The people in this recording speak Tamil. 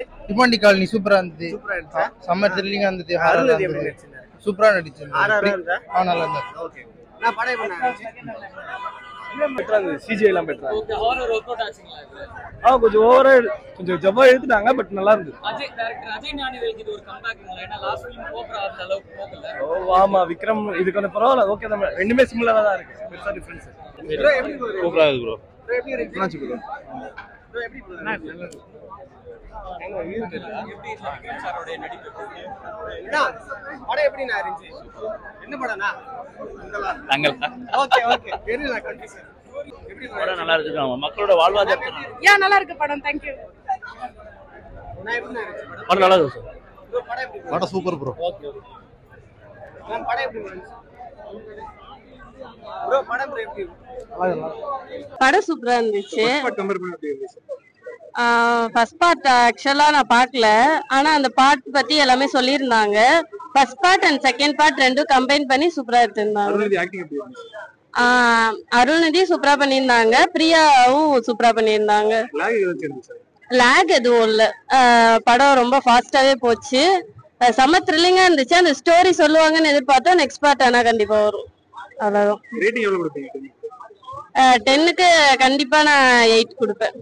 டிமாண்டி காலனி சூப்பரா இருந்தது. சூப்பரா இருந்துச்சா? செம்ம த்ரில்லிங்கா இருந்தது. அருள்நிதி எப்படி நடிச்சிருந்தாரு? சூப்பரா நடிச்சிருந்தாரு. ஆர்ஆர் இருந்தா? நல்லா இருந்தாரு. ஓகே. நான் படம் எப்படி இருந்துச்சு? பெட்டரா இருந்தது. சிஜிஐ எல்லாம் பெட்டரா ஓகே ஹாரர் ஒர்க் அவுட் ஆச்சுங்களா இது? கொஞ்சம் ஓவரா கொஞ்சம் ஜவ்வா எடுத்துட்டாங்க. பட் நல்லா இருந்தது. டைரக்டர் அஜய் ஞானவேலுக்கு இது ஒரு கம்பேக்ங்களா? ஏன்னா லாஸ்ட் ஃபிலிம் கோப்ரா அந்த அளவுக்கு போகல. ஆமா விக்ரம் இது கொஞ்சம் பரவாயில்ல. ஓகே நம்ம ரெண்டுமே சிமிலரா தான் இருக்கு. பெருசா டிஃபரன்ஸ் ப்ரோ எப்படி ப்ரோ? சூப்பரா இருக்கு ப்ரோ. ப்ரோ எப்படி இருந்துச்சு? என்னாச்சு ப்ரோ? ப்ரோ எப்படி ப்ரோ? எப்படி விக்ரம் சாரோட நடிப்பு? அண்ணா, படம் எப்படி நான் இருந்துச்சு? என்ன படம்னா? தங்கள் ஓகே ஓகே. தெரியல கன்ஃபியூஷன். எப்படி ப்ரோ? படம் நல்லா இருக்கு. மக்களோட வாழ்வாதாரம் நல்லா இருக்கு படம். Thank you. நான் எப்படி இருந்துச்சு படம்? படம் நல்லா இருக்கு சார். ப்ரோ படம் எப்படி ப்ரோ? படம் சூப்பர் ப்ரோ. Okay okay. நான் படம் எப்படி இருந்துச்சு? ப்ரோ படம் எப்படி இருந்துச்சு? படம் சூப்பரா இருந்துச்சு. கம்பேர் பண்ணி எப்படி இருந்துச்சு? ஃபர்ஸ்ட் பார்ட் ஆக்சுவலா நான் பார்க்கல. ஆனா அந்த பார்ட் பத்தி எல்லாமே சொல்லியிருந்தாங்க. First part and second part ரெண்டும் கம்பைன் பண்ணி சூப்பரா எடுத்திருந்தாங்க. அருள்நிதி ஆக்டிங் எப்படி இருந்துச்சு? அருள்நிதி சூப்பரா பண்ணியிருந்தாங்க. பிரியாவும் சூப்பரா பண்ணியிருந்தாங்க. லாக் இருந்துச்சு. லேக் எதுவும் இல்ல. படம் ரொம்ப ஃபாஸ்டாவே போச்சு. செம்ம த்ரில்லிங்கா இருந்துச்சு. அந்த ஸ்டோரி சொல்லுவாங்கன்னு எதிர்பார்த்தா நெக்ஸ்ட் பார்ட் ஆனா கண்டிப்பா வரும். அவ்வளவுதான். ரேட்டிங் எவ்வளவு கொடுப்பீங்க? 10க்கு கண்டிப்பா நான் 8 கொடுப்பேன்.